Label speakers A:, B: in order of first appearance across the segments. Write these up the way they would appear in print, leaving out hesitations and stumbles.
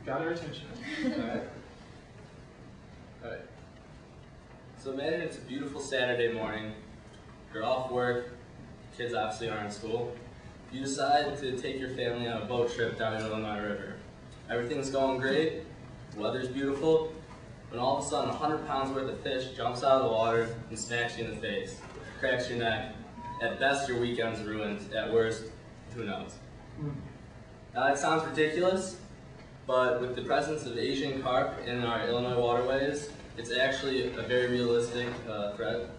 A: Got our attention.
B: Alright. Alright. So imagine it's a beautiful Saturday morning. You're off work. Kids obviously aren't in school. You decide to take your family on a boat trip down the Illinois River. Everything's going great. The weather's beautiful. When all of a sudden 100 pounds worth of fish jumps out of the water and smacks you in the face. Cracks your neck. At best, your weekend's ruined. At worst, who knows? It sounds ridiculous, but with the presence of Asian carp in our Illinois waterways, it's actually a very realistic threat.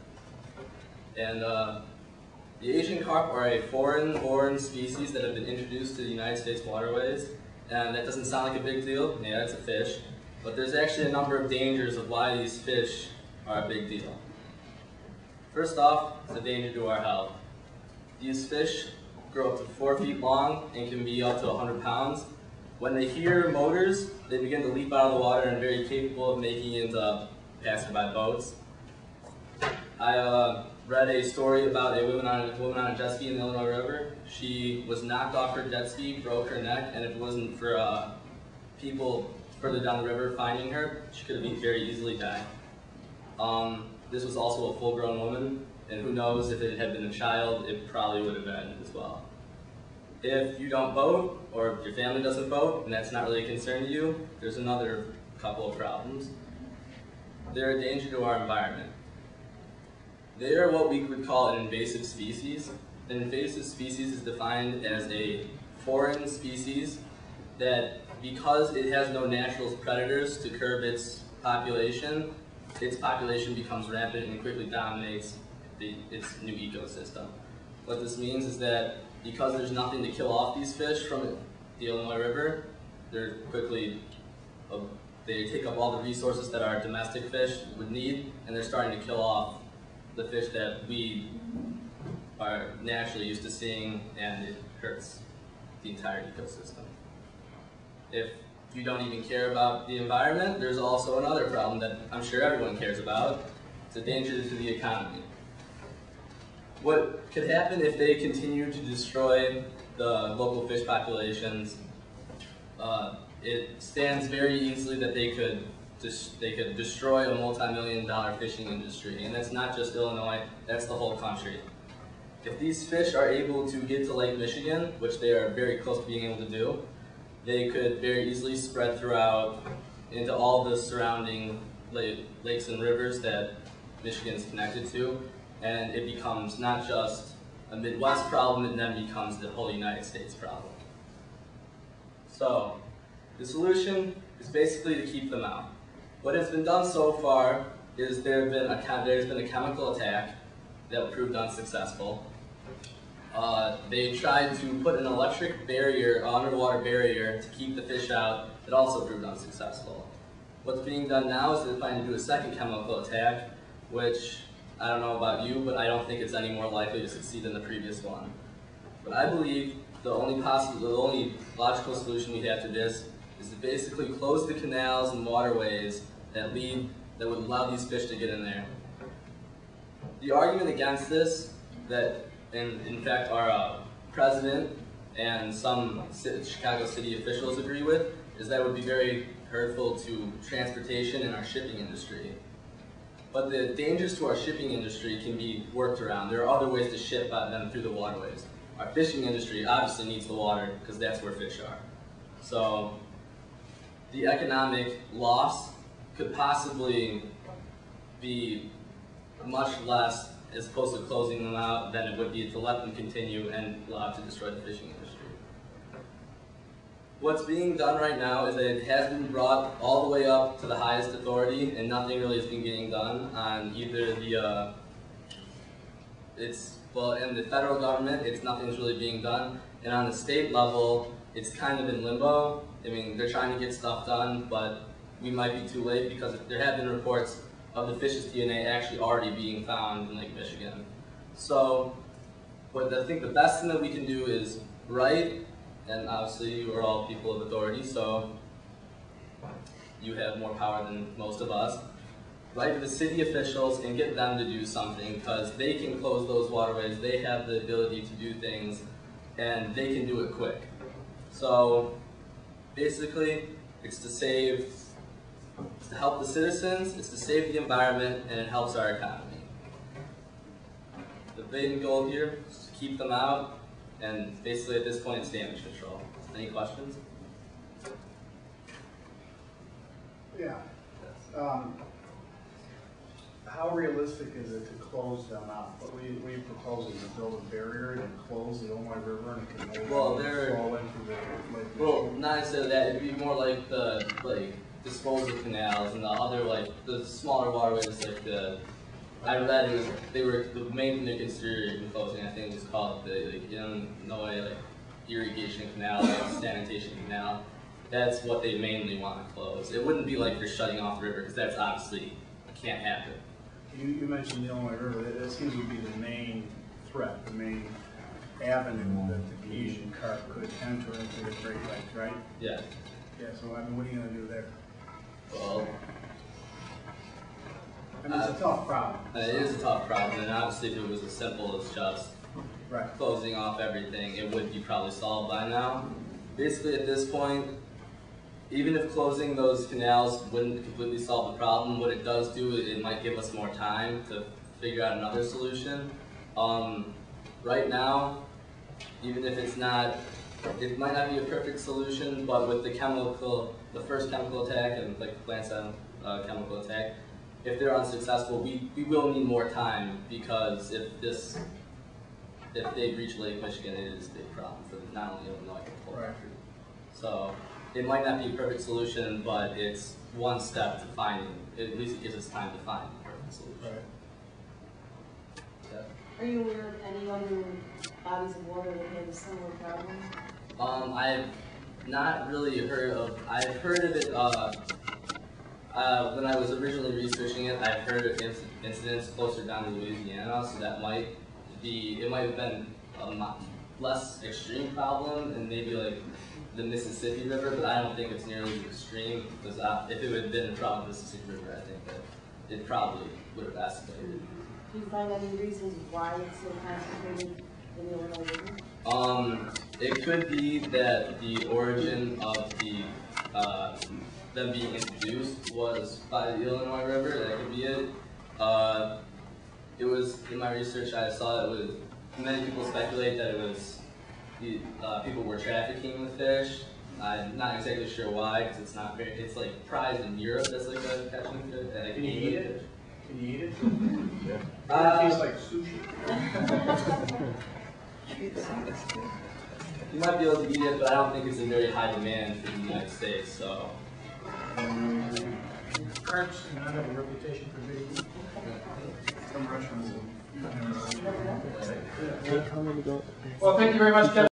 B: And the Asian carp are a foreign-born species that have been introduced to the United States waterways. And that doesn't sound like a big deal. Yeah, it's a fish. But there's actually a number of dangers of why these fish are a big deal. First off, it's a danger to our health. These fish grow up to 4 feet long and can be up to 100 pounds. When they hear motors, they begin to leap out of the water and are very capable of making it into passerby boats. I read a story about a woman on a jet ski in the Illinois River. She was knocked off her jet ski, broke her neck, and if it wasn't for people further down the river finding her, she could have very easily died. This was also a full-grown woman, and who knows, if it had been a child, it probably would have ended as well. If you don't boat, or if your family doesn't boat, and that's not really a concern to you, there's another couple of problems. They're a danger to our environment. They are what we would call an invasive species. An invasive species is defined as a foreign species that, because it has no natural predators to curb its population becomes rampant and quickly dominates its new ecosystem. What this means is that because there's nothing to kill off these fish from the Illinois River, they take up all the resources that our domestic fish would need, and they're starting to kill off the fish that we are naturally used to seeing, and it hurts the entire ecosystem. If you don't even care about the environment, there's also another problem that I'm sure everyone cares about. It's a danger to the economy. What could happen if they continue to destroy the local fish populations? It stands very easily that they could destroy a multi-million-dollar fishing industry, and that's not just Illinois, that's the whole country. If these fish are able to get to Lake Michigan, which they are very close to being able to do, they could very easily spread throughout into all the surrounding lakes and rivers that Michigan is connected to, and it becomes not just a Midwest problem, it then becomes the whole United States problem. So, the solution is basically to keep them out. What has been done so far is there's been a chemical attack that proved unsuccessful. They tried to put an electric barrier, underwater barrier, to keep the fish out. It also proved unsuccessful. What's being done now is they're planning to do a second chemical attack, which I don't know about you, but I don't think it's any more likely to succeed than the previous one. But I believe the only logical solution we have to this is to basically close the canals and waterways that would allow these fish to get in there. The argument against this, and in fact our president and some Chicago city officials agree with, is that it would be very hurtful to transportation and our shipping industry. But the dangers to our shipping industry can be worked around. There are other ways to ship them through the waterways. Our fishing industry obviously needs the water because that's where fish are. So the economic loss could possibly be much less as opposed to closing them out than it would be to let them continue and allow it to destroy the fishing industry. What's being done right now is that it has been brought all the way up to the highest authority, and nothing really has been getting done on either in the federal government, nothing's really being done, and on the state level, it's kind of in limbo. I mean, they're trying to get stuff done, but we might be too late because there have been reports of the fish's DNA actually already being found in Lake Michigan. So, I think the best thing that we can do is write, and obviously we're all people of authority, so you have more power than most of us. Write to the city officials and get them to do something because they can close those waterways, they have the ability to do things, and they can do it quick. So basically, It's to help the citizens, it's to save the environment, and it helps our economy. The main goal here is to keep them out, and basically at this point it's damage control. Any questions?
A: Yeah. How realistic is it to close them out? What we propose is to build a barrier and close the Illinois River, and it can no longer flow into the Lake Michigan.
B: Well, not necessarily that. It'd be more like the disposal canals and the other the smaller waterways like the. I read it was the main thing they're considering closing. I think was called the Illinois irrigation canal, sanitation canal. That's what they mainly want to close. It wouldn't be like you're shutting off the river because that's obviously can't happen.
A: You mentioned the Illinois River. That seems to be the main threat, the main avenue that the Asian carp could enter into the Great Lakes, right?
B: Yeah.
A: Yeah. So what are you going to do there?
B: Well,
A: I mean, it's a tough problem.
B: It is a tough problem, and obviously, if it was as simple as just closing off everything, it would be probably solved by now. Basically, at this point, even if closing those canals wouldn't completely solve the problem, what it does do is it might give us more time to figure out another solution. Right now, even if it might not be a perfect solution, but with the first chemical attack and the plant cell chemical attack, if they're unsuccessful, we will need more time because if they reach Lake Michigan, it is a big problem for not only Illinois but the whole country. So it might not be a perfect solution, but it's one step to finding. At least it gives us time to find the perfect solution.
A: Right.
B: Yeah.
C: Are you aware of any other bodies of water that have a similar problem?
B: I've not really heard of. I've heard of it when I was originally researching it. I've heard of incidents closer down to Louisiana, so that it might have been a less extreme problem, and maybe like the Mississippi River, but I don't think it's nearly as extreme because if it had been a problem with the Mississippi River, I think that it probably would have escalated.
C: Do you find any reasons why it's so concentrated in the Illinois River?
B: It could be that the origin of them being introduced was by the Illinois River. That could be it. It was in my research I saw many people speculate that it was people were trafficking the fish. I'm not exactly sure why because it's like prized in Europe as like a catching fish.
A: Can you eat it? Can you eat it?
B: Yeah.
A: It tastes like sushi.
B: You might be able to eat it, but I don't think it's in very high demand for the United States. So.
A: Carps do not have a reputation for being some restaurants. Well, thank you very much, Kevin.